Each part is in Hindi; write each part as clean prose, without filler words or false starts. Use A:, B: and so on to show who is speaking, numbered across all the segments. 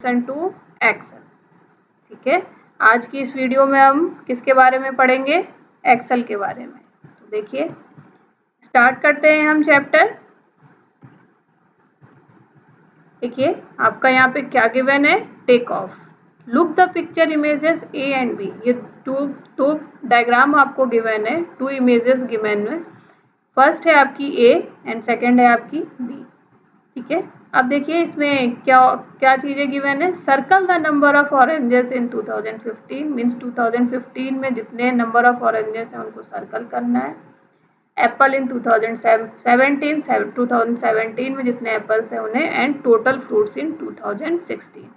A: To Excel. ठीक है, आज की इस वीडियो में हम किसके बारे में पढ़ेंगे? एक्सेल के बारे में। तो देखिए, स्टार्ट करते हैं हम चैप्टर। देखिए आपका यहाँ पे क्या गिवन है? Take off, look the picture images A and B. ये दो डायग्राम आपको गिवन है, टू इमेजेस गिवन है। फर्स्ट है आपकी ए एंड सेकेंड है आपकी बी। ठीक है, अब देखिए इसमें क्या चीजें गिवन है। Circle the number of oranges in 2015, means 2015 में जितने नंबर ऑफ ऑरेंजेस हैं उनको सर्कल करना है। एप्पल इन 2017 में जितने एप्पल्स हैं उन्हें, एंड टोटल फ्रूट्स इन 2016।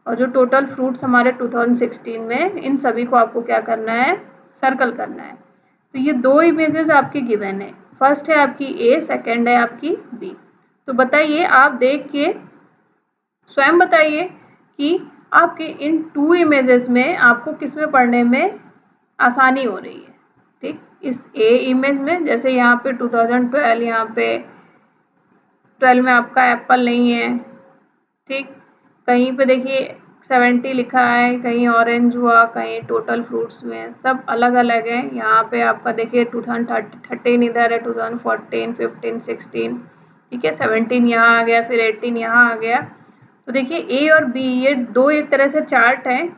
A: और जो टोटल फ्रूट्स हमारे 2016 में, इन सभी को आपको क्या करना है? सर्कल करना है। तो ये दो इमेजेस आपकी गिवन है, फर्स्ट है आपकी ए, सेकेंड है आपकी बी। तो बताइए, आप देख के स्वयं बताइए कि आपके इन टू इमेजेस में आपको किस में पढ़ने में आसानी हो रही है। ठीक, इस ए इमेज में जैसे यहाँ पे 2012, यहाँ पे 12 में आपका एप्पल नहीं है। ठीक, कहीं पे देखिए 70 लिखा है, कहीं ऑरेंज हुआ, कहीं टोटल फ्रूट्स में, सब अलग अलग है। यहाँ पे आपका देखिए 2013 इधर है, 2014, 15, 16। ठीक है, 17 यहाँ आ गया, फिर 18 यहाँ आ गया। तो देखिए ए और बी ये दो एक तरह से चार्ट हैं।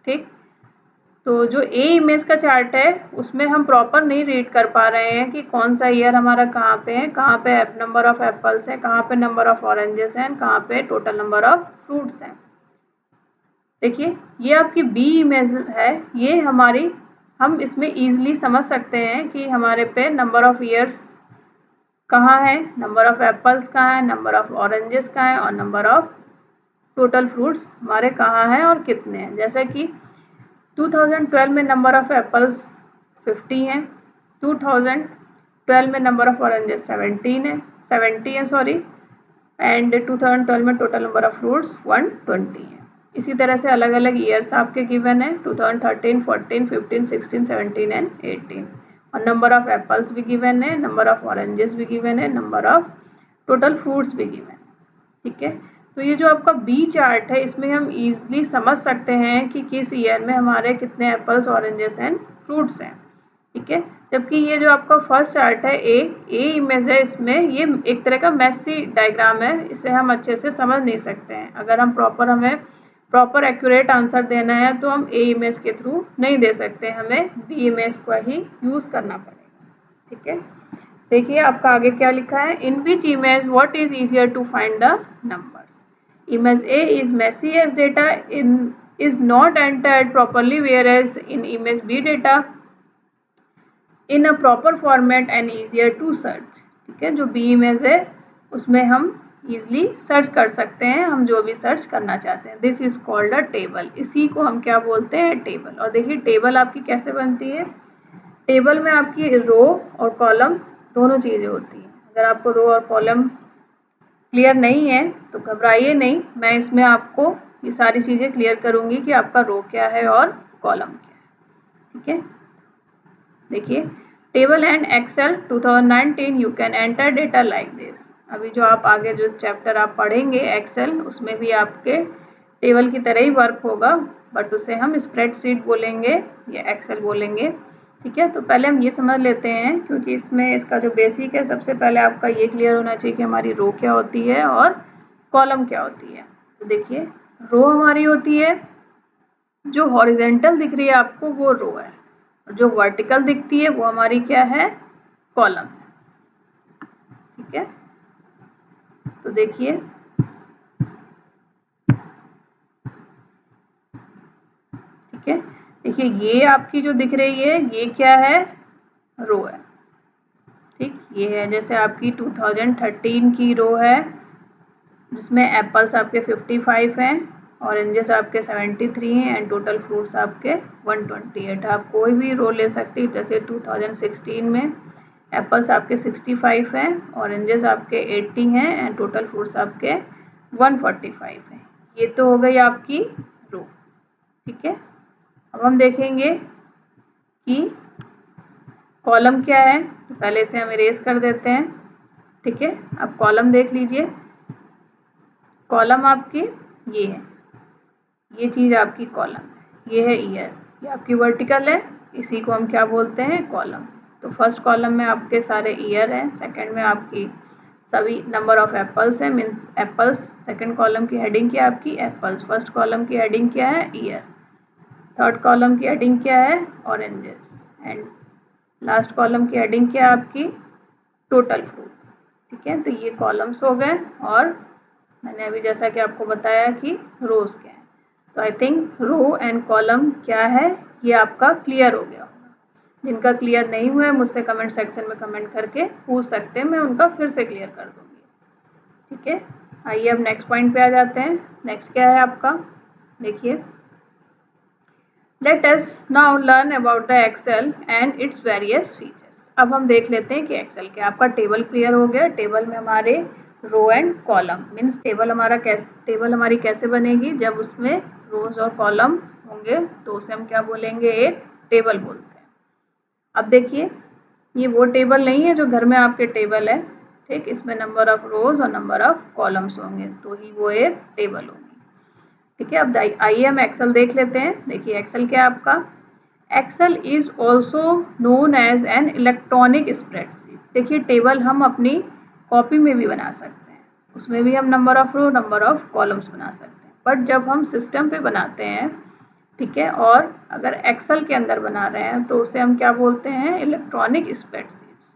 A: ठीक, तो जो ए इमेज का चार्ट है उसमें हम प्रॉपर नहीं रीड कर पा रहे हैं कि कौन सा ईयर हमारा कहाँ पे है, कहाँ पे नंबर ऑफ एप्पल्स है, कहाँ पे नंबर ऑफ ऑरेंजेस हैं, कहाँ पे टोटल नंबर ऑफ फ्रूट्स हैं। देखिए ये आपकी बी इमेज है, ये हमारी, हम इसमें इजीली समझ सकते हैं कि हमारे पे नंबर ऑफ ईयर्स कहाँ है, नंबर ऑफ एप्पल्स कहाँ है, नंबर ऑफ ऑरेंजेस कहाँ है, और नंबर ऑफ टोटल फ्रूट्स हमारे कहाँ हैं और कितने हैं। जैसे कि 2012 में नंबर ऑफ एप्पल्स 50 हैं, 2012 में नंबर ऑफ ऑरेंजेस 70 है सॉरी, एंड 2012 में टोटल नंबर ऑफ फ्रूट्स 120 है। इसी तरह से अलग अलग ईयर्स आपके गिवन है, 2013, 14, 15, 16, 17 एंड 18। और नंबर ऑफ एप्पल्स भी गिवन है, नंबर ऑफ ऑरेंजेस भी गिवन है, नंबर ऑफ टोटल फ्रूट्स भी गिवन है। ठीक है, तो ये जो आपका बी चार्ट है इसमें हम इजीली समझ सकते हैं कि किस ईयर में हमारे कितने एप्पल्स, ऑरेंजेस एंड फ्रूट्स हैं। ठीक है, जबकि ये जो आपका फर्स्ट चार्ट है ए इमेज है, इसमें ये एक तरह का मैसी डायग्राम है, इसे हम अच्छे से समझ नहीं सकते हैं। अगर हम हमें प्रॉपर एक्यूरेट आंसर देना है तो हम ए इमेज के थ्रू नहीं दे सकते, हमें बी इमेज को ही यूज करना पड़ेगा। ठीक है, देखिए आपका आगे क्या लिखा है। In which image what is easier to find the numbers? Image A is messy as data is not entered properly, whereas in image B data in a proper format and easier to search। ठीक है, जो B इमेज है उसमें हम easily सर्च कर सकते हैं, हम जो भी सर्च करना चाहते हैं। This is called a table, इसी को हम क्या बोलते हैं? टेबल। और देखिए टेबल आपकी कैसे बनती है। टेबल में आपकी रो और कॉलम दोनों चीज़ें होती हैं। अगर आपको रो और कॉलम क्लियर नहीं है तो घबराइए नहीं, मैं इसमें आपको ये सारी चीज़ें क्लियर करूंगी कि आपका रो क्या है और कॉलम क्या है। ठीक है, देखिए table and Excel 2019 you can enter data like this. अभी जो आप आगे जो चैप्टर आप पढ़ेंगे एक्सेल, उसमें भी आपके टेबल की तरह ही वर्क होगा, बट उसे हम स्प्रेडशीट बोलेंगे या एक्सेल बोलेंगे। ठीक है, तो पहले हम ये समझ लेते हैं, क्योंकि इसमें इसका जो बेसिक है, सबसे पहले आपका ये क्लियर होना चाहिए कि हमारी रो क्या होती है और कॉलम क्या होती है। तो देखिए रो हमारी होती है, जो हॉरिजेंटल दिख रही है आपको वो रो है, और जो वर्टिकल दिखती है वो हमारी क्या है? कॉलम। ठीक है, तो देखिए ठीक है, देखिए ये आपकी जो दिख रही है ये क्या है? रो है। ठीक, ये है जैसे आपकी 2013 की रो है, जिसमें एप्पल्स आपके 55 हैं, ऑरेंजेस आपके 73 हैं, एंड टोटल फ्रूट्स आपके 128। आप कोई भी रो ले सकती है, जैसे 2016 में एप्पल्स आपके 65 हैं, ऑरेंजेस आपके 80 हैं, एंड टोटल फ्रूट्स आपके 145 हैं। ये तो हो गई आपकी रो। ठीक है, अब हम देखेंगे कि कॉलम क्या है। तो पहले इसे हम इरेज कर देते हैं। ठीक है, अब कॉलम देख लीजिए। कॉलम आपकी ये है, ये चीज़ आपकी कॉलम है, ये है ईयर, ये आपकी वर्टिकल है, इसी को हम क्या बोलते हैं, कॉलम। तो फर्स्ट कॉलम में आपके सारे ईयर हैं, सेकंड में आपकी सभी नंबर ऑफ एप्पल्स है, मीन्स एप्पल्स। सेकंड कॉलम की हेडिंग क्या है आपकी, एप्पल्स। फर्स्ट कॉलम की हेडिंग क्या है, ईयर। थर्ड कॉलम की हेडिंग क्या है, ऑरेंजेस। एंड लास्ट कॉलम की हेडिंग क्या है आपकी, टोटल फ्रूट। ठीक है, तो ये कॉलम्स हो गए, और मैंने अभी जैसा कि आपको बताया कि रोज क्या है। तो I think row and column क्या है ये आपका क्लियर हो गया होगा। जिनका क्लियर नहीं हुआ है मुझसे कमेंट सेक्शन में कमेंट करके पूछ सकते हैं, मैं उनका फिर से क्लियर कर दूंगी। ठीक है, आइए अब नेक्स्ट पॉइंट पे आ जाते हैं। नेक्स्ट क्या है आपका, देखिए, let us now learn about the Excel and its various features. अब हम देख लेते हैं कि एक्सेल क्या। आपका टेबल क्लियर हो गया, टेबल में हमारे row and column, means table हमारी कैसे बनेगी, जब उसमें रोज और कॉलम होंगे तो उसे हम क्या बोलेंगे, एक टेबल बोलते हैं। अब देखिए, ये वो टेबल नहीं है जो घर में आपके टेबल है, ठीक, इसमें नंबर ऑफ रोज और नंबर ऑफ कॉलम्स होंगे तो ही वो एक टेबल होगी। ठीक है, अब आइए हम एक्सेल देख लेते हैं। देखिए एक्सेल क्या है आपका, Excel is also known as an electronic spreadsheet. देखिए टेबल हम अपनी कॉपी में भी बना सकते हैं, उसमें भी हम number of row number of columns बना सकते हैं, बट जब हम सिस्टम पे बनाते हैं, ठीक है, और अगर एक्सेल के अंदर बना रहे हैं तो उसे हम क्या बोलते हैं, इलेक्ट्रॉनिक स्प्रेडशीट्स।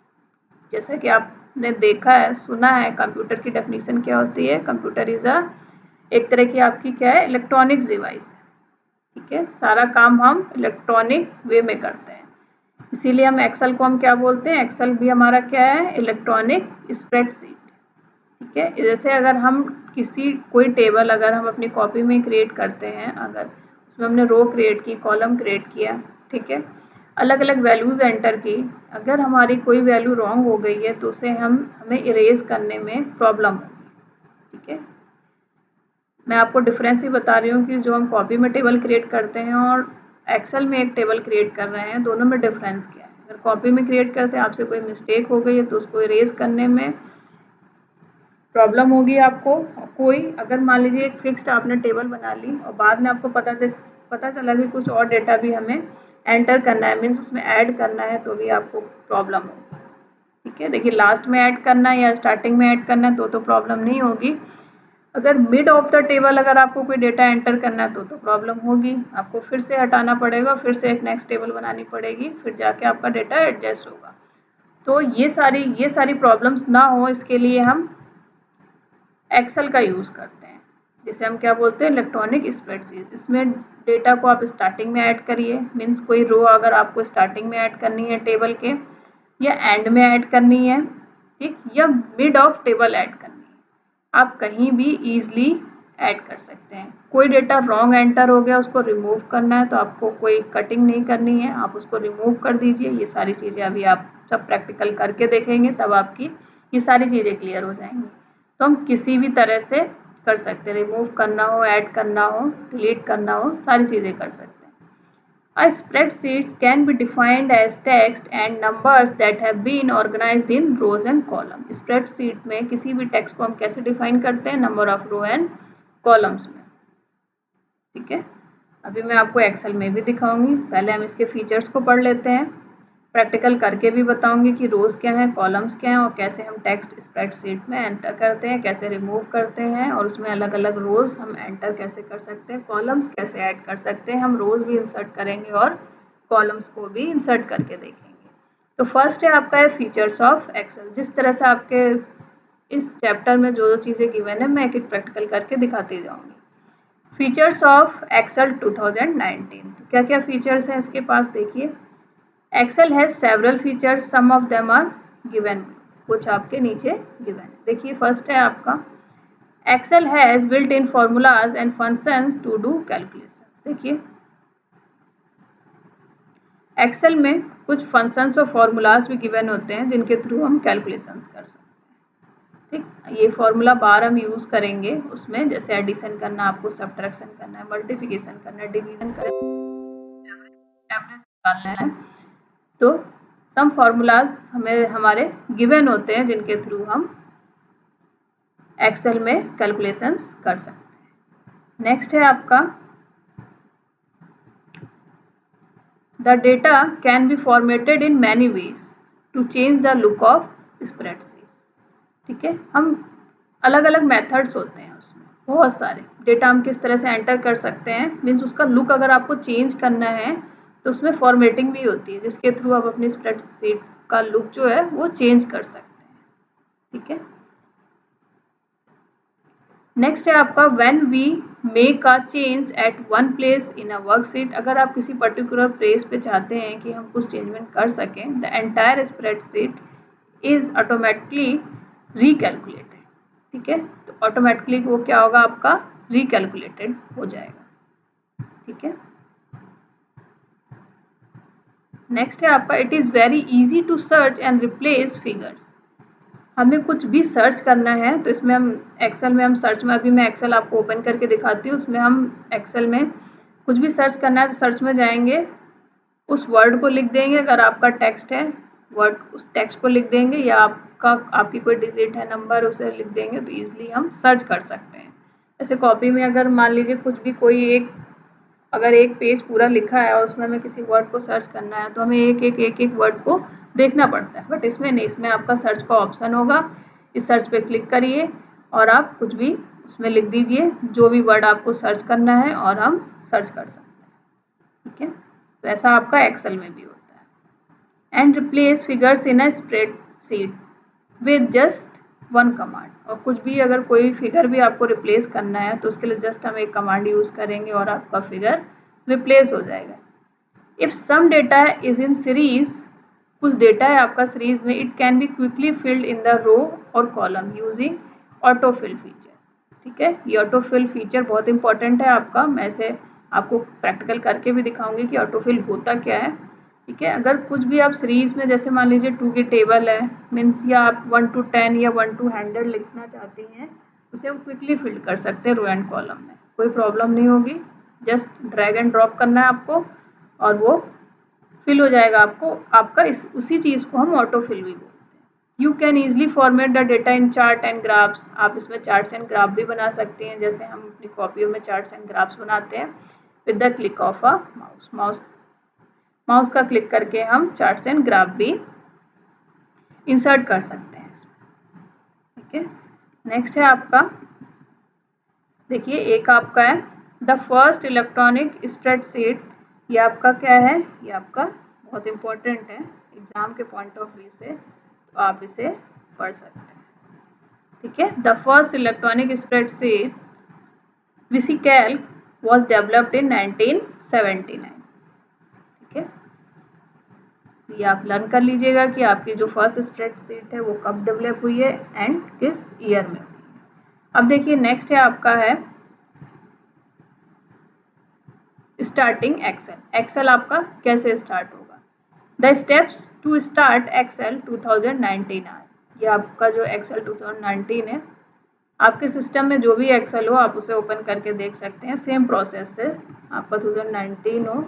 A: जैसा कि आपने देखा है, सुना है, कंप्यूटर की डेफिनेशन क्या होती है, कंप्यूटर इज एक तरह की आपकी क्या है, इलेक्ट्रॉनिक्स डिवाइस है। ठीक है, सारा काम हम इलेक्ट्रॉनिक वे में करते हैं, इसीलिए हम एक्सेल को हम क्या बोलते हैं, एक्सेल भी हमारा क्या है, इलेक्ट्रॉनिक स्प्रेडशीट। ठीक है, जैसे अगर हम कोई टेबल अगर हम अपनी कॉपी में क्रिएट करते हैं, अगर उसमें हमने रो क्रिएट की, कॉलम क्रिएट किया, ठीक है, अलग अलग वैल्यूज एंटर की, अगर हमारी कोई वैल्यू रॉन्ग हो गई है तो उसे हमें इरेज करने में प्रॉब्लम होगी। ठीक है, मैं आपको डिफरेंस ही बता रही हूँ कि जो हम कॉपी में टेबल क्रिएट करते हैं और एक्सेल में एक टेबल क्रिएट कर रहे हैं, दोनों में डिफरेंस क्या है। अगर कॉपी में क्रिएट करते हैं, आपसे कोई मिस्टेक हो गई है तो उसको इरेज करने में प्रॉब्लम होगी आपको। कोई अगर मान लीजिए एक फिक्स्ड आपने टेबल बना ली और बाद में आपको पता चला कि कुछ और डेटा भी हमें एंटर करना है, मीन्स उसमें ऐड करना है, तो भी आपको प्रॉब्लम होगी। ठीक है, देखिए लास्ट में ऐड करना है या स्टार्टिंग में ऐड करना है तो प्रॉब्लम नहीं होगी। अगर मिड ऑफ द टेबल अगर आपको कोई डेटा एंटर करना है तो प्रॉब्लम होगी, आपको फिर से हटाना पड़ेगा, फिर से एक नेक्स्ट टेबल बनानी पड़ेगी, फिर जाके आपका डेटा एडजस्ट होगा। तो ये सारी प्रॉब्लम्स ना हो, इसके लिए हम एक्सेल का यूज़ करते हैं, जिसे हम क्या बोलते हैं, इलेक्ट्रॉनिक स्प्रेडशीट। इसमें डेटा को आप स्टार्टिंग में ऐड करिए, मीन्स कोई रो अगर आपको स्टार्टिंग में ऐड करनी है टेबल के, या एंड में ऐड करनी है, ठीक, या मिड ऑफ टेबल ऐड करनी है, आप कहीं भी ईजिली ऐड कर सकते हैं। कोई डेटा रॉन्ग एंटर हो गया, उसको रिमूव करना है तो आपको कोई कटिंग नहीं करनी है, आप उसको रिमूव कर दीजिए। ये सारी चीज़ें अभी आप सब प्रैक्टिकल करके देखेंगे, तब आपकी ये सारी चीज़ें क्लियर हो जाएंगी। तो हम किसी भी तरह से कर सकते हैं, रिमूव करना हो, ऐड करना हो, डिलीट करना हो, सारी चीज़ें कर सकते हैं। A spreadsheet can be defined as text and numbers that have been organized in rows and columns. Spreadsheet में किसी भी टेक्स्ट को हम कैसे डिफाइन करते हैं, number of row and columns में। ठीक है, अभी मैं आपको एक्सेल में भी दिखाऊंगी, पहले हम इसके फीचर्स को पढ़ लेते हैं, प्रैक्टिकल करके भी बताऊंगी कि रोज क्या है, कॉलम्स क्या हैं, और कैसे हम टेक्स्ट स्प्रेडशीट में एंटर करते हैं, कैसे रिमूव करते हैं, और उसमें अलग अलग रोज हम एंटर कैसे कर सकते हैं, कॉलम्स कैसे ऐड कर सकते हैं। हम रोज भी इंसर्ट करेंगे और कॉलम्स को भी इंसर्ट करके देखेंगे। तो फर्स्ट है आपका है फीचर्स ऑफ एक्सेल। जिस तरह से आपके इस चैप्टर में जो चीज़ें गिवन है, मैं एक एक प्रैक्टिकल करके दिखाती जाऊँगी। फीचर्स ऑफ एक्सेल 2019, तो क्या क्या फीचर्स हैं इसके पास, देखिए Excel has several features, some of them are given, कुछ आपके नीचे given है। देखिए फर्स्ट है आपका Excel has built-in formulas and functions to do calculations। देखिए Excel में कुछ फंक्शंस और फॉर्मूलाज भी गिवन होते हैं जिनके थ्रू हम कैलकुलेशंस कर सकते हैं। ठीक, ये फॉर्मूला बार हम यूज़ करेंगे उसमें, जैसे एडिशन करना, आपको सब्ट्रैक्शन करना है, मल्टीप्लिकेशन करना है, डिवीजन करना है, एवरेज निकालना है, तो सम फॉर्मूलाज हमें हमारे गिवन होते हैं जिनके थ्रू हम एक्सेल में कैलकुलेशंस कर सकते हैं। नेक्स्ट है आपका the data can be formatted in many ways to change the look of spreadsheet. ठीक है, हम अलग अलग मेथड्स होते हैं उसमें, बहुत सारे डेटा हम किस तरह से एंटर कर सकते हैं, मीन्स उसका लुक अगर आपको चेंज करना है तो उसमें फॉर्मेटिंग भी होती है जिसके थ्रू आप अपनी स्प्रेडशीट का लुक जो है वो चेंज कर सकते हैं। ठीक है, नेक्स्ट है आपका when we make a change at one place in a worksheet. अगर आप किसी पर्टिकुलर प्लेस पे चाहते हैं कि हम कुछ चेंजमेंट कर सकें, the entire spreadsheet is automatically recalculated. ठीक है, तो ऑटोमेटिकली वो क्या होगा, आपका रिकैलकुलेटेड हो जाएगा। ठीक है, नेक्स्ट है आपका it is very easy to search and replace figures. हमें कुछ भी सर्च करना है तो इसमें हम एक्सेल में हम सर्च में, अभी मैं एक्सेल आपको ओपन करके दिखाती हूँ, उसमें हम एक्सेल में कुछ भी सर्च करना है तो सर्च में जाएंगे, उस वर्ड को लिख देंगे, अगर आपका टेक्स्ट है वर्ड उस टेक्स्ट को लिख देंगे, या आपकी कोई डिजिट है नंबर उसे लिख देंगे, तो ईजिली हम सर्च कर सकते हैं। जैसे कॉपी में अगर मान लीजिए कुछ भी कोई अगर एक पेज पूरा लिखा है और उसमें हमें किसी वर्ड को सर्च करना है तो हमें एक वर्ड को देखना पड़ता है, बट इसमें नहीं, इसमें आपका सर्च का ऑप्शन होगा, इस सर्च पे क्लिक करिए और आप कुछ भी उसमें लिख दीजिए जो भी वर्ड आपको सर्च करना है और हम सर्च कर सकते हैं। ठीक है, तो ऐसा आपका एक्सेल में भी होता है। And replace figures in a spreadsheet with just one command. और कुछ भी अगर कोई फिगर भी आपको रिप्लेस करना है तो उसके लिए जस्ट हम एक कमांड यूज़ करेंगे और आपका फिगर रिप्लेस हो जाएगा। If some data is in series, कुछ डेटा है आपका सीरीज में, it can be quickly filled in the row और column using auto fill feature. ठीक है, ये ऑटो फिल फीचर बहुत इंपॉर्टेंट है आपका, मैं इसे आपको प्रैक्टिकल करके भी दिखाऊंगी कि ऑटो फिल होता क्या है। ठीक है, अगर कुछ भी आप सीरीज में, जैसे मान लीजिए 2 की टेबल है, मीन्स या आप 1 to 10 या 1 to 100 लिखना चाहती हैं, उसे हम क्विकली फिल कर सकते हैं रो एंड कॉलम में, कोई प्रॉब्लम नहीं होगी। जस्ट ड्रैग एंड ड्रॉप करना है आपको और वो फिल हो जाएगा आपको, आपका उसी चीज़ को हम ऑटो फिल भी बोलते हैं। You can easily format the data in chart and graphs. आप इसमें चार्ट्स एंड ग्राफ भी बना सकते हैं, जैसे हम अपनी कॉपियों में चार्ट्स एंड ग्राफ्स बनाते हैं with the click of a mouse का क्लिक करके हम चार्ट्स एंड ग्राफ भी इंसर्ट कर सकते हैं इसमें। ठीक है, नेक्स्ट है आपका, देखिए एक आपका है द फर्स्ट इलेक्ट्रॉनिक स्प्रेडशीट। ये आपका क्या है, ये आपका बहुत इंपॉर्टेंट है एग्जाम के पॉइंट ऑफ व्यू से, तो आप इसे पढ़ सकते हैं। ठीक है, the first electronic spreadsheet VisiCalc was developed in 1979। ठीक है, ये आप लर्न कर लीजिएगा कि आपकी जो फर्स्ट स्प्रेडशीट है वो कब डेवलप हुई है एंड किस ईयर में हुई है। अब देखिए नेक्स्ट है आपका है स्टार्टिंग एक्सेल। एक्सेल आपका कैसे स्टार्ट होगा, the steps to start Excel 2019 are. ये आपका जो एक्सेल 2019 है, आपके सिस्टम में जो भी एक्सेल हो आप उसे ओपन करके देख सकते हैं, सेम प्रोसेस से, आपका 2019 हो,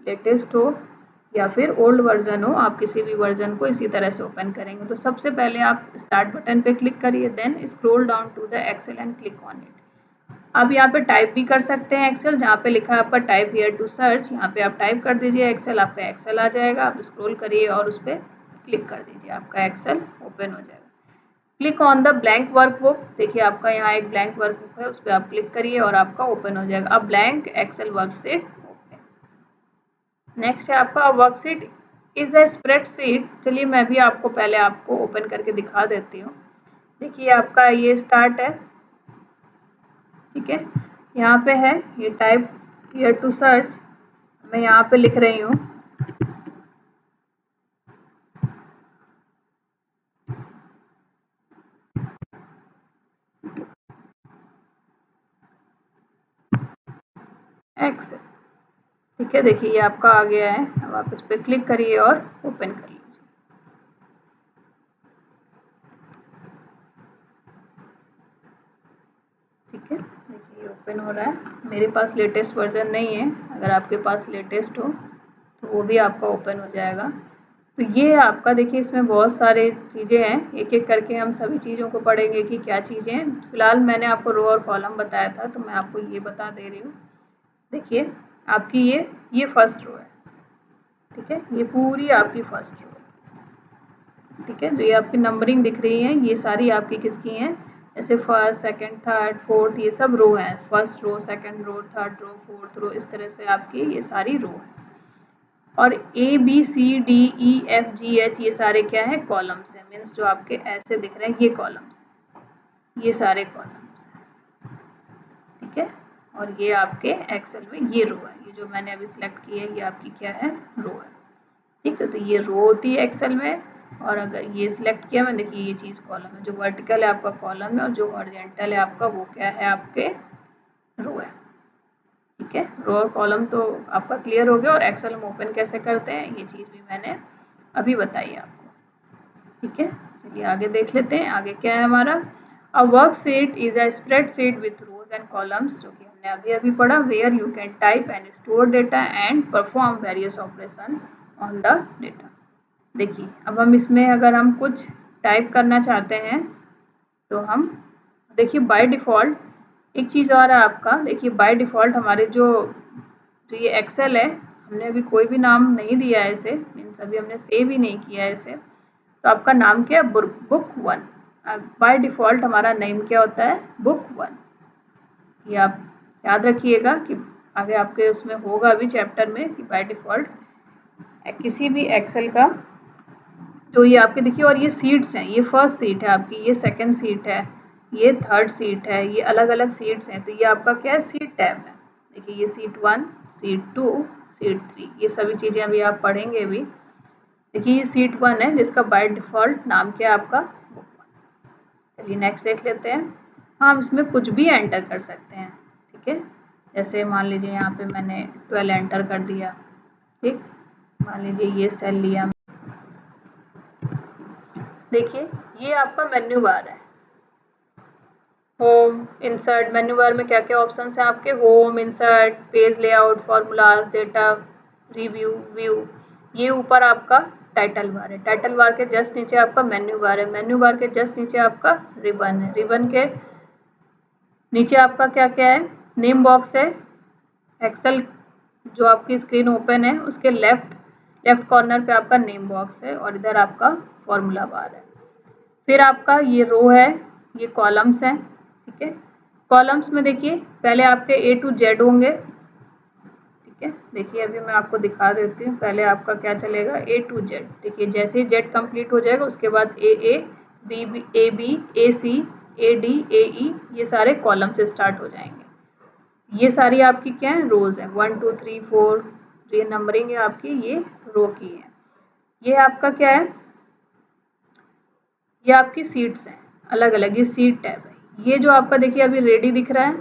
A: लेटेस्ट हो या फिर ओल्ड वर्जन हो, आप किसी भी वर्जन को इसी तरह से ओपन करेंगे। तो सबसे पहले आप स्टार्ट बटन पे क्लिक करिए, then scroll down to the Excel and click on it. आप यहाँ पे टाइप भी कर सकते हैं एक्सेल, जहाँ पे लिखा है आपका टाइप हियर टू सर्च, यहाँ पे आप टाइप कर दीजिए एक्सेल, आपका एक्सेल आ जाएगा। आप स्क्रॉल करिए और उस पर क्लिक कर दीजिए, आपका एक्सेल ओपन हो जाएगा। Click on the blank workbook, देखिए आपका यहाँ एक ब्लैंक वर्कबुक है, उस पर आप क्लिक करिए और आपका ओपन हो जाएगा अब blank Excel worksheet open. Next है आपका वर्कशीट इज अ स्प्रेडशीट। चलिए मैं भी आपको पहले आपको ओपन करके दिखा देती हूँ। देखिए आपका ये स्टार्ट है, ठीक है, यहाँ पे है ये टाइप हियर टू सर्च, मैं यहाँ पे लिख रही हूँ एक्सेल। ठीक है, देखिए ये आपका आ गया है, अब आप इस पर क्लिक करिए और ओपन कर लीजिए। ठीक है, देखिए ये ओपन हो रहा है। मेरे पास लेटेस्ट वर्जन नहीं है, अगर आपके पास लेटेस्ट हो तो वो भी आपका ओपन हो जाएगा। तो ये आपका देखिए इसमें बहुत सारे चीज़ें हैं, एक एक करके हम सभी चीज़ों को पढ़ेंगे कि क्या चीज़ें हैं। फिलहाल मैंने आपको रो और कॉलम बताया था, तो मैं आपको ये बता दे रही हूँ। देखिए आपकी ये फर्स्ट रो है, ठीक है, ये पूरी आपकी फर्स्ट रो, ठीक है। जो ये आपकी नंबरिंग दिख रही है ये सारी आपकी किसकी हैं, जैसे फर्स्ट, सेकंड, थर्ड, फोर्थ, ये सब रो है, first row, second row, third row, fourth row, इस तरह से आपकी ये सारी रो है। और A B C D E F G H ये सारे क्या है, कॉलम्स हैं, मीन्स जो आपके ऐसे दिख रहे हैं ये कॉलम्स, ये सारे कॉलम्स, ठीक है। और ये आपके एक्सेल में ये रो है, ये जो मैंने अभी सिलेक्ट की है ये आपकी क्या है, रो है, ठीक है। तो ये रो होती है एक्सेल में, और अगर ये सिलेक्ट किया मैंने, देखिए ये चीज़ कॉलम है, जो वर्टिकल है आपका कॉलम है और जो हॉरिजॉन्टल है आपका वो क्या है, आपके रो है, ठीक है। रो और कॉलम तो आपका क्लियर हो गया, और एक्सेल में ओपन कैसे करते हैं ये चीज़ भी मैंने अभी बताई आपको, ठीक है। चलिए आगे देख लेते हैं, आगे क्या है हमारा, a worksheet is a spreadsheet with rows and columns, जो कि हमने अभी अभी पढ़ा, where you can type and store data and perform various operation on the data. देखिए अब हम इसमें अगर हम कुछ टाइप करना चाहते हैं तो हम देखिए बाय डिफ़ॉल्ट एक चीज़ और है आपका, देखिए बाय डिफ़ॉल्ट हमारे जो ये एक्सेल है, हमने अभी कोई भी नाम नहीं दिया है इसे, मीन्स अभी हमने सेव ही नहीं किया है इसे, तो आपका नाम क्या है, बुक वन। बाय डिफ़ॉल्ट हमारा नेम क्या होता है, बुक वन। ये आप याद रखिएगा कि आगे आपके उसमें होगा अभी चैप्टर में कि बाय डिफ़ॉल्ट किसी भी एक्सेल का तो ये आपके देखिए, और ये सीट्स हैं, ये फर्स्ट सीट है आपकी, ये सेकंड सीट है, ये थर्ड सीट है, ये अलग अलग सीट्स हैं, तो ये आपका क्या है, सीट टैब है। देखिए ये सीट 1, सीट 2, सीट 3, ये सभी चीज़ें अभी आप पढ़ेंगे भी। देखिए ये सीट 1 है जिसका बाय डिफ़ॉल्ट नाम क्या है आपका, बुक 1। चलिए नेक्स्ट देख लेते हैं। हाँ, हम इसमें कुछ भी एंटर कर सकते हैं, ठीक है। जैसे मान लीजिए यहाँ पे मैंने 12 एंटर कर दिया, ठीक। मान लीजिए ये सेल लिया, देखिए ये आपका मेन्यू बार है, होम, इंसर्ट, मेन्यू बार में क्या क्या ऑप्शंस हैं आपके, home, insert, page layout, formulas, data, review, view. ये ऊपर आपका टाइटल बार है, टाइटल बार के जस्ट नीचे आपका मेन्यू बार है, मेन्यू बार के जस्ट नीचे आपका रिबन है, रिबन के नीचे आपका क्या क्या है, नेम बॉक्स है। एक्सेल जो आपकी स्क्रीन ओपन है उसके लेफ्ट कॉर्नर पे आपका नेम बॉक्स है, और इधर आपका फॉर्मूला बार है। फिर आपका ये रो है, ये कॉलम्स हैं, ठीक है। कॉलम्स में देखिए पहले आपके ए टू जेड होंगे, ठीक है। देखिए अभी मैं आपको दिखा देती हूँ, पहले आपका क्या चलेगा, ए टू जेड। देखिए जैसे ही जेड कंप्लीट हो जाएगा उसके बाद A B B, A B, A C, A D, A E, ये सारे कॉलम से स्टार्ट हो जाएंगे। ये सारी आपकी क्या है, रोज है, 1 2 3 4, ये नंबरिंग है आपकी, ये रो की है। ये आपका क्या है, ये आपकी सीट्स हैं अलग अलग, ये सीट टैब है। ये जो आपका देखिए अभी रेडी दिख रहा है,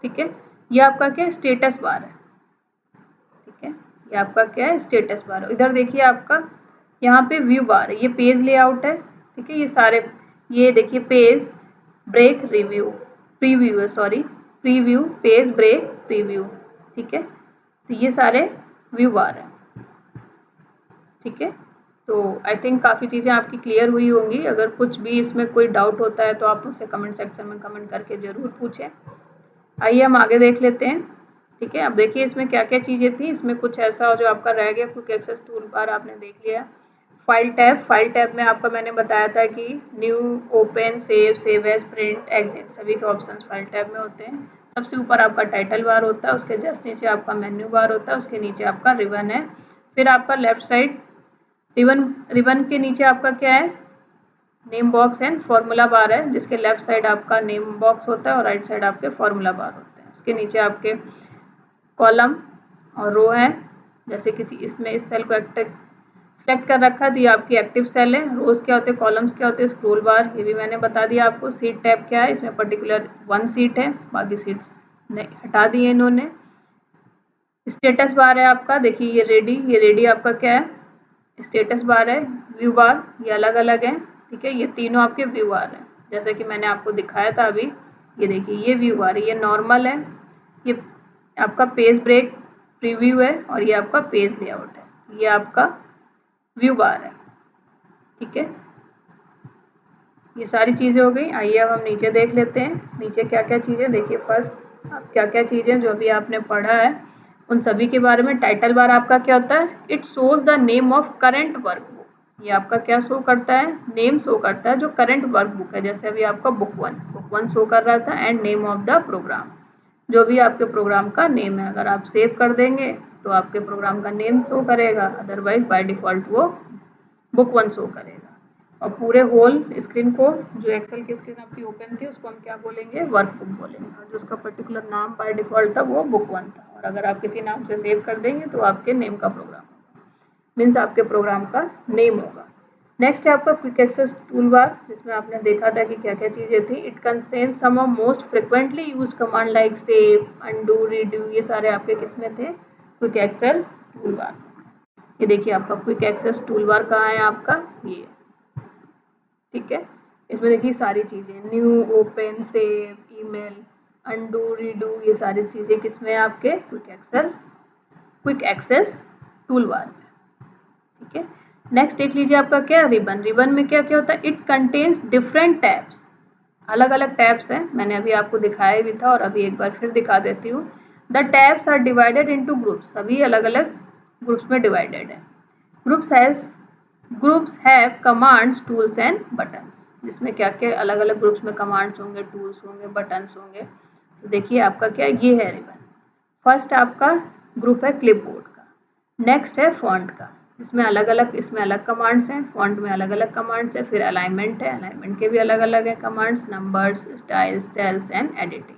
A: ठीक है, ये आपका क्या है, स्टेटस बार है, ठीक है। ये आपका क्या है, स्टेटस बार है। इधर देखिए आपका यहाँ पे व्यू बार है, ये पेज लेआउट है, ठीक है। ये सारे, ये देखिए पेज ब्रेक रिव्यू, प्रीव्यू है, sorry, preview, page break, preview, ठीक है। तो ये सारे व्यू बार है, ठीक है। तो आई थिंक काफ़ी चीज़ें आपकी क्लियर हुई होंगी। अगर कुछ भी इसमें कोई डाउट होता है तो आप मुझसे कमेंट सेक्शन में कमेंट करके ज़रूर पूछें। आइए हम आगे देख लेते हैं, ठीक है। अब देखिए इसमें क्या क्या चीज़ें थी, इसमें कुछ ऐसा जो आपका रह गया, क्विक एक्सेस टूल बार आपने देख लिया। फाइल टैब में आपका मैंने बताया था कि new, open, save as, print, exit, सभी के ऑप्शंस फाइल टैब में होते हैं। सबसे ऊपर आपका टाइटल बार होता है, उसके जस्ट नीचे आपका मेन्यू बार होता है, उसके नीचे आपका रिबन है। फिर आपका लेफ्ट साइड रिबन के नीचे आपका क्या है, name box and formula bar है, जिसके लेफ्ट साइड आपका नेम बॉक्स होता है और राइट साइड आपके फॉर्मूला बार होते हैं। उसके नीचे आपके कॉलम और रो है, जैसे किसी इसमें इस सेल को सेलेक्ट कर रखा है तो ये आपकी एक्टिव सेल है। रोज क्या होते हैं, कॉलम्स क्या होते हैं, स्क्रोल बार, ये भी मैंने बता दिया आपको। सीट टैब क्या है, इसमें पर्टिकुलर 1 सीट है, बाकी सीट्स हटा दी है इन्होंने। स्टेटस बार है आपका, देखिए ये रेडी आपका क्या है, स्टेटस बार है। व्यू बार, ये अलग अलग है, ठीक है। ये तीनों आपके व्यू बार हैं, जैसे कि मैंने आपको दिखाया था अभी। ये देखिए ये व्यू बार है, ये नॉर्मल है, ये आपका पेज ब्रेक प्रीव्यू है, और ये आपका पेज लेआउट है, ये आपका व्यू बार है, ठीक है। ये सारी चीज़ें हो गई। आइए अब हम नीचे देख लेते हैं, नीचे क्या क्या चीज़ें। देखिए फर्स्ट क्या क्या चीज़ें जो अभी आपने पढ़ा है, उन सभी के बारे में। टाइटल बार आपका क्या होता है, it shows the name of current work book, ये आपका क्या शो करता है, नेम शो करता है जो करंट वर्क बुक है। जैसे अभी आपका बुक वन शो कर रहा था, and name of the program, जो भी आपके प्रोग्राम का नेम है। अगर आप सेव कर देंगे तो आपके प्रोग्राम का नेम शो करेगा, अदरवाइज बाय डिफॉल्ट वो बुक वन शो करेगा। और पूरे होल स्क्रीन को, जो एक्सेल की स्क्रीन आपकी ओपन थी, उसको हम क्या बोलेंगे, वर्कबुक बोलेंगे। और जो उसका पर्टिकुलर नाम बाय डिफॉल्ट था वो बुक वन था। और अगर आप किसी नाम से सेव कर देंगे तो आपके नेम का प्रोग्राम होगा, मीन्स आपके प्रोग्राम का नेम होगा। नेक्स्ट है आपका क्विक एक्सेस टूल बार, जिसमें आपने देखा था कि क्या क्या चीज़ें थी। It contains some of most frequently use command like save, undo, redo, ये सारे आपके किसमें थे, क्विक एक्सेल टूल बार। ये देखिए आपका क्विक एक्सेस टूल बार कहाँ है आपका, ये, ठीक है। इसमें देखिए सारी चीज़ें, new, open, save, email, undo, redo, ये सारी चीज़ें किसमें आपके क्विक एक्सेस टूल बार में, ठीक है। नेक्स्ट देख लीजिए आपका क्या, रिबन। रिबन में क्या क्या होता है, इट कंटेन्स डिफरेंट टैब्स, अलग अलग टैब्स हैं, मैंने अभी आपको दिखाया भी था और अभी एक बार फिर दिखा देती हूँ। The tabs are divided into groups, सभी अलग अलग ग्रुप्स में डिवाइडेड है। Groups have commands, tools and buttons, जिसमें क्या क्या अलग अलग ग्रुप्स में कमांड्स होंगे, टूल्स होंगे, बटन्स होंगे। तो देखिए आपका क्या, ये है रिबन। फर्स्ट आपका ग्रुप है क्लिपबोर्ड का, नेक्स्ट है फॉन्ट का, इसमें अलग अलग कमांड्स हैं, फॉन्ट में अलग अलग कमांड्स हैं। फिर अलाइनमेंट है, अलाइनमेंट के भी अलग अलग है commands, numbers, styles, cells and editing,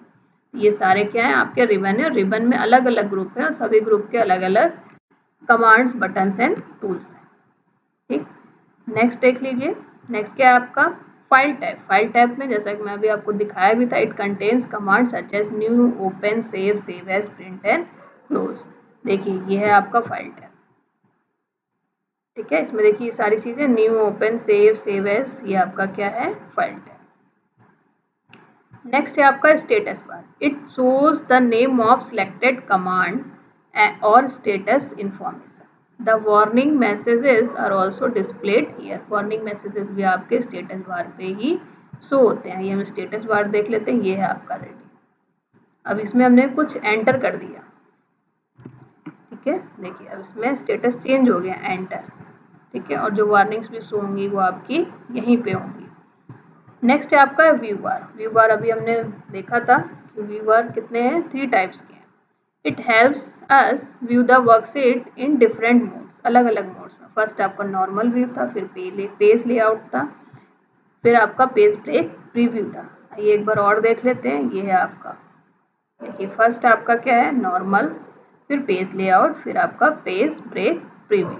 A: ये सारे क्या है आपके रिबन है। रिबन में अलग अलग ग्रुप है और सभी ग्रुप के अलग अलग कमांड्स, बटन्स एंड टूल्स हैं, ठीक। नेक्स्ट देख लीजिए, नेक्स्ट क्या है आपका फाइल टैब। फाइल टैब में जैसा कि मैं अभी आपको दिखाया भी था, it contains commands such as new, open, save as, print and close. देखिए ये है आपका फाइल टैब, ठीक है। इसमें देखिए सारी चीजें, न्यू, ओपन, सेव एज, ये आपका क्या है, फाइल टैब। नेक्स्ट है आपका status bar. It shows the name of selected command और status information. The warning messages are also displayed here, warning messages भी आपके स्टेटस बार पे ही शो होते हैं। ये हम स्टेटस बार देख लेते हैं, ये है आपका रेडी। अब इसमें हमने कुछ एंटर कर दिया, ठीक है। देखिए अब इसमें स्टेटस चेंज हो गया, एंटर, ठीक है। और जो वार्निंग्स भी शो होंगी वो आपकी यहीं पे होंगी। नेक्स्ट है आपका व्यू बार। व्यू बार अभी हमने देखा था कि व्यू बार कितने हैं, 3 टाइप्स के हैं। It helps us view the worksheet in different modes, अलग अलग मोड्स में। फर्स्ट आपका नॉर्मल व्यू था, फिर पेज लेआउट था, फिर आपका पेज ब्रेक प्रीव्यू था। ये एक बार और देख लेते हैं, ये है आपका, देखिए फर्स्ट आपका क्या है, नॉर्मल, फिर पेज लेआउट, फिर आपका पेज ब्रेक प्रीव्यू,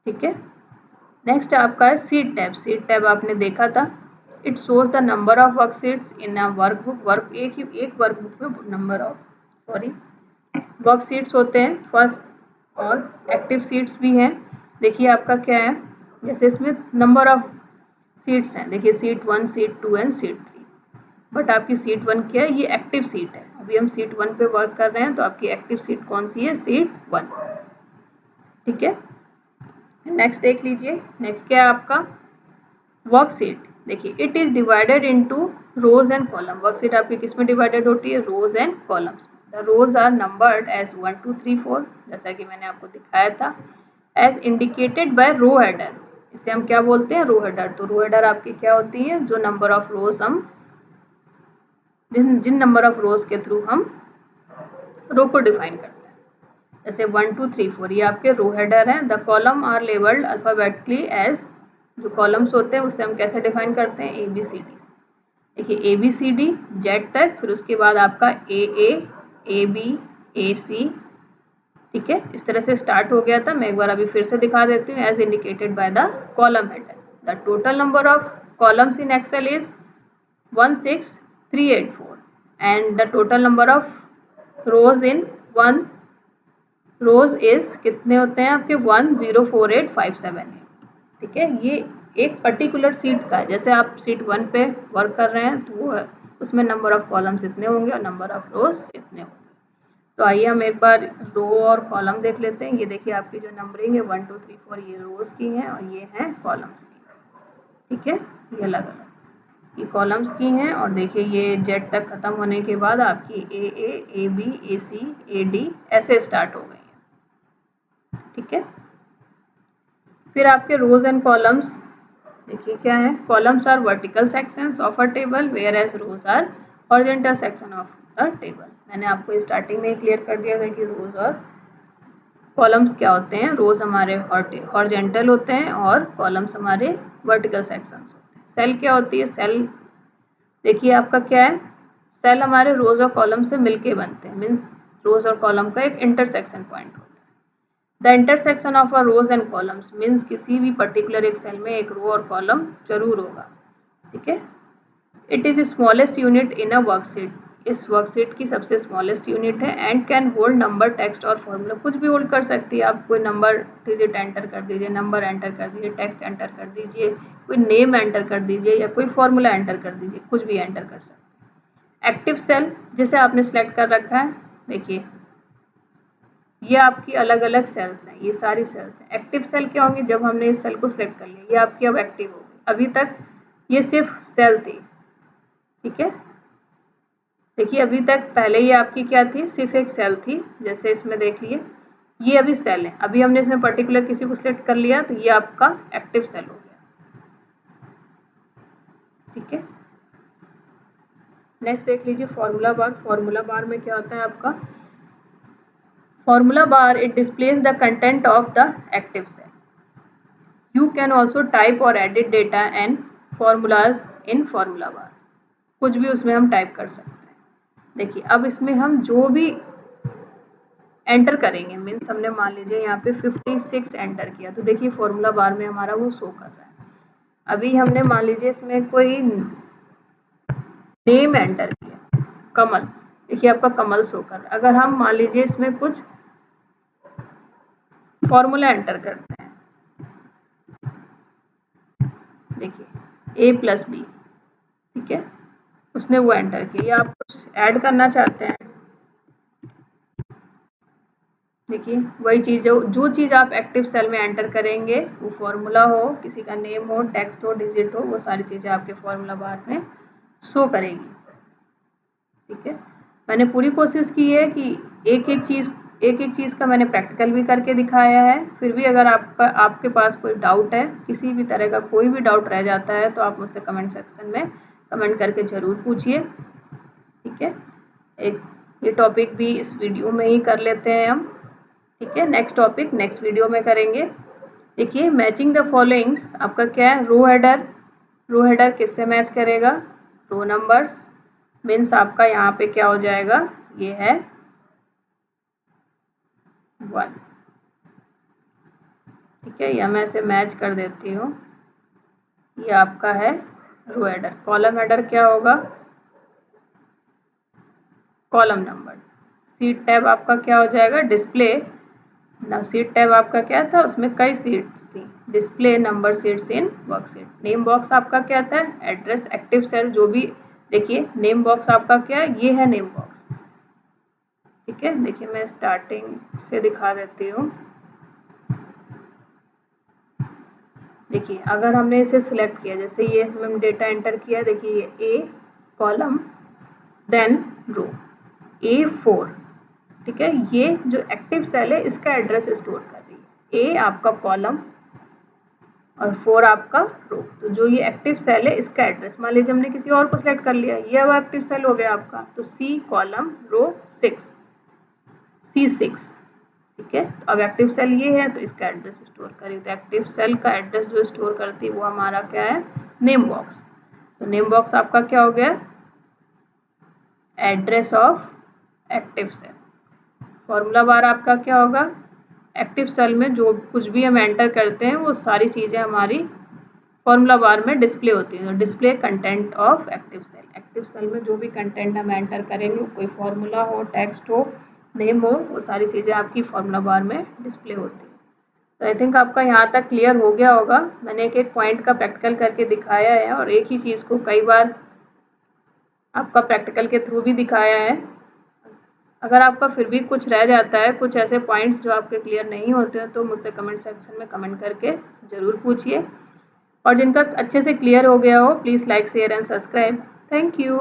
A: ठीक है। नेक्स्ट आपका है सीट टैब। सीट टैब आपने देखा था, it shows the number of worksheets in a workbook. एक वर्कबुक में नंबर ऑफ वर्कशीट्स होते हैं फर्स्ट, और एक्टिव सीट्स भी हैं। देखिए आपका क्या है, जैसे इसमें नंबर ऑफ सीट्स हैं, देखिए seat 1, seat 2 and seat 3। But आपकी सीट 1 क्या है, ये एक्टिव सीट है। अभी हम सीट 1 पे वर्क कर रहे हैं, तो आपकी एक्टिव सीट कौन सी है, सीट 1, ठीक है। नेक्स्ट देख लीजिए, नेक्स्ट क्या है आपका वर्कशीट। देखिए it is divided into rows and column. Worksheet आपकी किस में डिवाइडेड होती है, rows and columns. The rows are numbered as 1 2 3 4, जैसा कि मैंने आपको दिखाया था, as indicated by row header. इसे हम क्या बोलते हैं, रो हेडर। तो रो हेडर आपकी क्या होती है, जो नंबर ऑफ रोज हम जिन नंबर ऑफ रोज के थ्रू हम रो को डिफाइन करते हैं, जैसे 1 2 3 4, ये आपके रो हेडर हैं। The column are labelled alphabetically as, जो कॉलम्स होते हैं उससे हम कैसे डिफाइन करते हैं, ABCD। देखिए ABCD जेड तक, फिर उसके बाद आपका AA, AB, AC, ठीक है। इस तरह से स्टार्ट हो गया था। मैं एक बार अभी फिर से दिखा देती हूँ, as indicated by the column header. The total number of columns in Excel is 16384 and the total number of rows in 1 rows is कितने होते हैं आपके, 104857 है, ठीक है। ये एक पर्टिकुलर सीट का है, जैसे आप सीट 1 पे वर्क कर रहे हैं तो वो है, उसमें नंबर ऑफ कॉलम्स इतने होंगे और नंबर ऑफ रोज इतने होंगे। तो आइए हम एक बार रो और कॉलम देख लेते हैं। ये देखिए आपकी जो नंबरिंग है 1 2 3 4, ये रोज की है और ये है कॉलम्स की, ठीक है, ये अलग अलग। ये कॉलम्स की हैं और देखिए ये जेड तक ख़त्म होने के बाद आपकी A B A C A D ऐसे स्टार्ट हो गई हैं, ठीक है। फिर आपके रोज एंड कॉलम्स देखिए क्या है, columns are vertical sections of a table whereas rows are horizontal section of the table. मैंने आपको स्टार्टिंग में ही क्लियर कर दिया था कि रोज और कॉलम्स क्या होते हैं। रोज हमारे हॉरिजॉन्टल होते हैं और कॉलम्स हमारे वर्टिकल सेक्शंस होते हैं। सेल क्या होती है, सेल देखिए आपका क्या है, सेल हमारे रोज और कॉलम से मिलके बनते हैं, मीन्स रोज और कॉलम का एक इंटरसेक्शन पॉइंट होता है। The intersection of a rows and columns means किसी भी पर्टिकुलर एक सेल में एक रो और कॉलम जरूर होगा, ठीक है। It is smallest unit in a worksheet, इस वर्कशीट की सबसे स्मॉलेस्ट यूनिट है। And can hold number, text और फॉर्मूला, कुछ भी होल्ड कर सकती है। आप कोई नंबर डिजिट एंटर कर दीजिए, नंबर एंटर कर दीजिए, टेक्स्ट एंटर कर दीजिए, कोई नेम एंटर कर दीजिए या कोई फॉर्मूला एंटर कर दीजिए, कुछ भी एंटर कर सकते हैं। एक्टिव सेल जिसे आपने सेलेक्ट कर रखा है, देखिए ये आपकी अलग अलग सेल्स हैं, ये सारी सेल्स हैं। एक्टिव सेल क्या होंगी, जब हमने इस सेल को सिलेक्ट कर लिया, ये आपकी अब एक्टिव होगी। अभी तक ये सिर्फ सेल थी, ठीक है। देखिए अभी तक पहले ये आपकी क्या थी, सिर्फ एक सेल थी, जैसे इसमें देख लिए ये अभी सेल है। अभी हमने इसमें पर्टिकुलर किसी को सिलेक्ट कर लिया तो ये आपका एक्टिव सेल हो गया, ठीक है। नेक्स्ट देख लीजिए फॉर्मूला बार। फॉर्मूला बार में क्या होता है आपका, formula bar it displays the content of the active cell. You can also type or edit data and formulas in formula bar, कुछ भी उसमें हम टाइप कर सकते हैं। देखिए अब इसमें हम जो भी एंटर करेंगे, मीन्स हमने मान लीजिए यहाँ पे 56 एंटर किया, तो देखिए फॉर्मूला बार में हमारा वो शो कर रहा है। अभी हमने मान लीजिए इसमें कोई नेम एंटर किया, कमल, देखिए आपका कमल शो कर रहा है। अगर हम मान लीजिए इसमें कुछ फॉर्मूला एंटर करते हैं, देखिए a प्लस बी, ठीक है, उसने वो एंटर किया। आप कुछ ऐड करना चाहते हैं, देखिए वही चीज़, जो चीज़ आप एक्टिव सेल में एंटर करेंगे, वो फॉर्मूला हो, किसी का नेम हो, टेक्स्ट हो, डिजिट हो, वो सारी चीज़ें आपके फॉर्मूला बार में शो करेगी, ठीक है। मैंने पूरी कोशिश की है कि एक एक चीज़ का मैंने प्रैक्टिकल भी करके दिखाया है। फिर भी अगर आपके पास कोई डाउट है, किसी भी तरह का कोई भी डाउट रह जाता है, तो आप मुझसे कमेंट सेक्शन में कमेंट करके ज़रूर पूछिए, ठीक है। एक ये टॉपिक भी इस वीडियो में ही कर लेते हैं हम, ठीक है। नेक्स्ट टॉपिक नेक्स्ट वीडियो में करेंगे। देखिए मैचिंग द फॉलोइंग्स आपका क्या है, रो हेडर किससे मैच करेगा, रो नंबर्स, मीन्स आपका यहाँ पे क्या हो जाएगा, ये है 1, ठीक है। या मैं इसे मैच कर देती हूँ, ये आपका है रो हेडर। कॉलम हेडर क्या होगा, कॉलम नंबर। सीट टैब आपका क्या हो जाएगा, डिस्प्ले ना, सीट टैब आपका क्या था, उसमें कई सीट्स थी, display number seats in worksheet. Name box आपका क्या था, एड्रेस एक्टिव सेल जो भी, देखिए नेम बॉक्स आपका क्या है, ये है नेम बॉक्स, ठीक है। देखिए मैं स्टार्टिंग से दिखा देती हूँ। देखिए अगर हमने इसे सिलेक्ट किया, जैसे ये हमने डेटा एंटर किया, देखिए ये ए कॉलम देन रो A4, ठीक है। ये जो एक्टिव सेल है इसका एड्रेस स्टोर कर रही है, ए आपका कॉलम और 4 आपका रो। तो जो ये एक्टिव सेल है इसका एड्रेस, मान लीजिए हमने किसी और को सिलेक्ट कर लिया, ये अब एक्टिव सेल हो गया आपका, तो C कॉलम रो 6 C6, ठीक है। तो अब एक्टिव सेल ये है तो इसका एड्रेस स्टोर करिए। तो एक्टिव सेल का एड्रेस जो स्टोर करती है वो हमारा क्या है, नेम बॉक्स। तो नेम बॉक्स आपका क्या हो गया, address of active cell. Formula bar आपका क्या होगा, एक्टिव सेल में जो कुछ भी हम एंटर करते हैं वो सारी चीज़ें हमारी फॉर्मूला बार में डिस्प्ले होती है। Display content of active cell, active cell में जो भी कंटेंट हम एंटर करेंगे, कोई फॉर्मूला हो, टेक्स्ट हो, नेम हो, वो सारी चीज़ें आपकी फॉर्मूला बार में डिस्प्ले होती है। तो आई थिंक आपका यहाँ तक क्लियर हो गया होगा। मैंने एक एक पॉइंट का प्रैक्टिकल करके दिखाया है और एक ही चीज़ को कई बार आपका प्रैक्टिकल के थ्रू भी दिखाया है। अगर आपका फिर भी कुछ रह जाता है, कुछ ऐसे पॉइंट्स जो आपके क्लियर नहीं होते हैं, तो मुझसे कमेंट सेक्शन में कमेंट करके ज़रूर पूछिए। और जिनका अच्छे से क्लियर हो गया हो please like share and subscribe. Thank you.